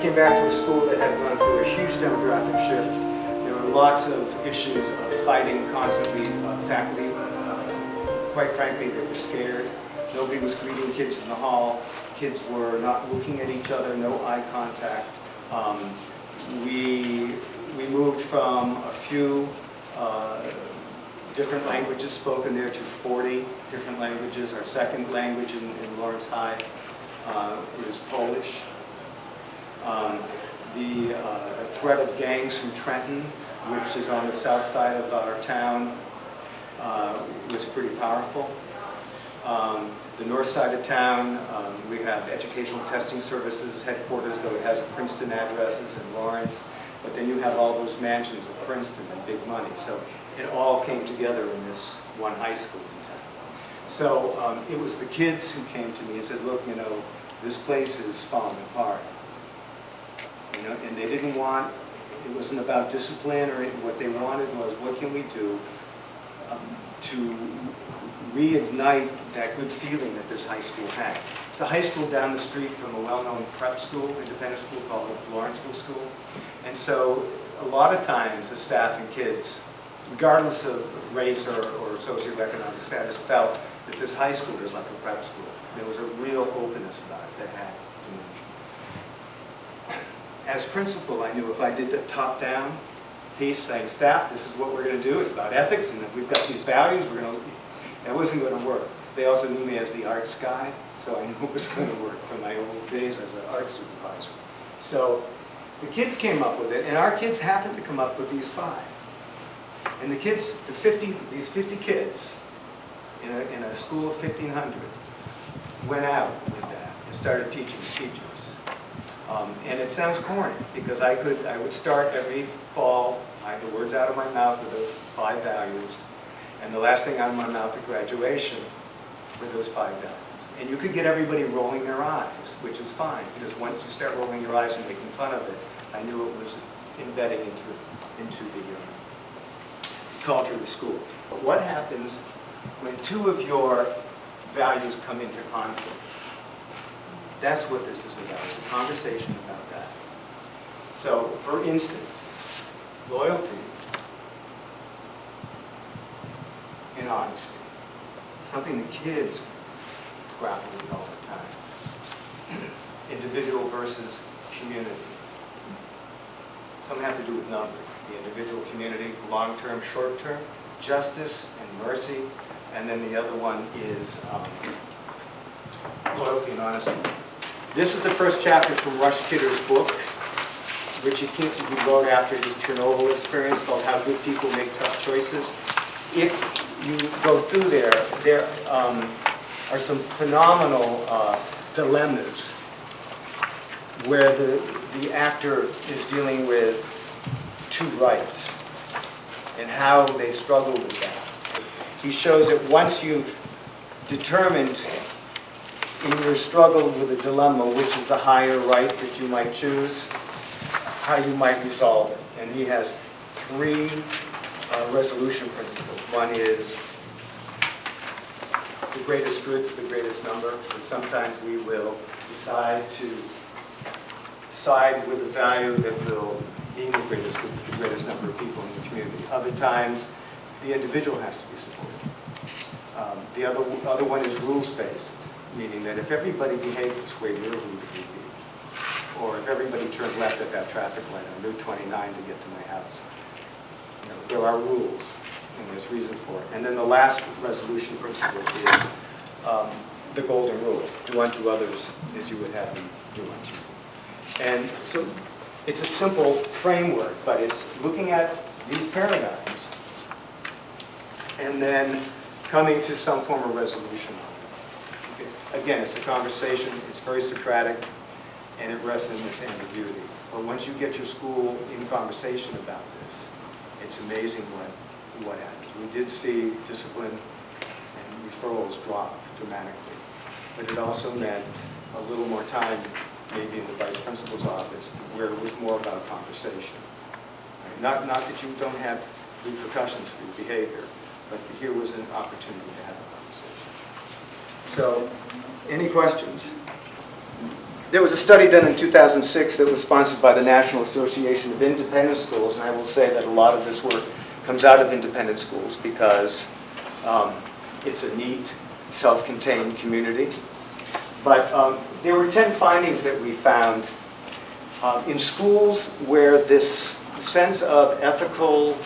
came back to a school that had gone through a huge demographic shift. There were lots of issues of fighting constantly. Faculty, quite frankly, they were scared. Nobody was greeting kids in the hall. Kids were not looking at each other, no eye contact. We moved from a few different languages spoken there to 40 different languages. Our second language in Lawrence High is Polish. The threat of gangs from Trenton, which is on the south side of our town, was pretty powerful. The north side of town, we have Educational Testing Services headquarters, though it has Princeton addresses in Lawrence. But then you have all those mansions of Princeton and big money. So it all came together in this one high school in town. So it was the kids who came to me and said, look, you know, this place is falling apart. You know, and they didn't want, it wasn't about discipline or anything. What they wanted was, what can we do to reignite that good feeling that this high school had. It's a high school down the street from a well-known prep school, independent school called Lawrenceville School. And so a lot of times the staff and kids, regardless of race or socioeconomic status, felt that this high school was like a prep school. There was a real openness about it that had diminished. As principal, I knew if I did the top-down piece saying, staff, this is what we're going to do, it's about ethics, and if we've got these values, we're going to, that wasn't going to work. They also knew me as the arts guy, so I knew it was going to work from my old days as an art supervisor. So the kids came up with it, and our kids happened to come up with these 5. And the kids, these 50 kids in a school of 1,500 went out with that and started teaching teachers. And it sounds corny, because I would start every fall, I had the words out of my mouth with those 5 values, and the last thing out of my mouth at graduation were those 5 values. And you could get everybody rolling their eyes, which is fine, because once you start rolling your eyes and making fun of it, I knew it was embedding into the culture of the school. But what happens when 2 of your values come into conflict? That's what this is about. It's a conversation about that. So, for instance, loyalty and honesty. Something the kids grapple with all the time. Individual versus community. Some have to do with numbers. The individual, community, long-term, short-term, justice and mercy, and then the other one is loyalty and honesty. This is the first chapter from Rush Kidder's book, which he wrote after his Chernobyl experience, called How Good People Make Tough Choices. If you go through there are some phenomenal dilemmas where the actor is dealing with 2 rights and how they struggle with that. He shows that once you've determined in your struggle with a dilemma which is the higher right that you might choose, how you might resolve it. And he has 3 resolution principles. One is the greatest good for the greatest number, because sometimes we will decide to side with a value that will mean the greatest good for the greatest number of people in the community. Other times, the individual has to be supported. The other one is rules-based, meaning that if everybody behaved this way, where would we be? Or if everybody turned left at that traffic light on Route 29 to get to my house. You know, there are rules, and there's reason for it. And then the last resolution principle is the golden rule: do unto others as you would have them do unto you. And so it's a simple framework, but it's looking at these paradigms and then coming to some form of resolution. Okay. Again, it's a conversation, it's very Socratic, and it rests in this ambiguity. But once you get your school in conversation about this, it's amazing what happens. We did see discipline and referrals drop dramatically, but it also meant a little more time maybe in the vice principal's office where it was more about conversation. Right? Not that you don't have repercussions for your behavior, but here was an opportunity to have a conversation. So, any questions? There was a study done in 2006 that was sponsored by the National Association of Independent Schools, and I will say that a lot of this work comes out of independent schools because it's a neat, self-contained community. But there were 10 findings that we found in schools where this sense of ethical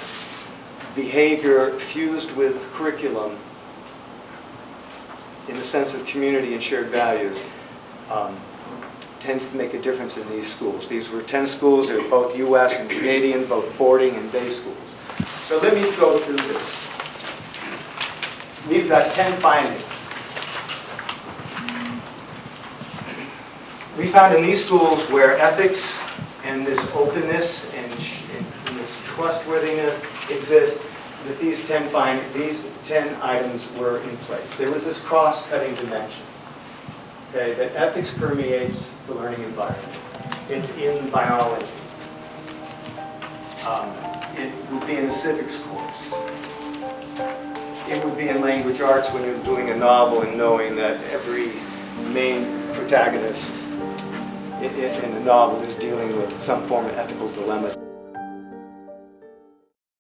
behavior fused with curriculum in the sense of community and shared values tends to make a difference in these schools. These were 10 schools. They were both U.S. and Canadian, both boarding and day schools. So let me go through this. We've got 10 findings. We found in these schools where ethics and this openness and this trustworthiness exists, that these 10 items were in place. There was this cross-cutting dimension, okay, that ethics permeates the learning environment. It's in biology. It would be in a civics course. It would be in language arts when you're doing a novel and knowing that every main protagonist in the novel is dealing with some form of ethical dilemma.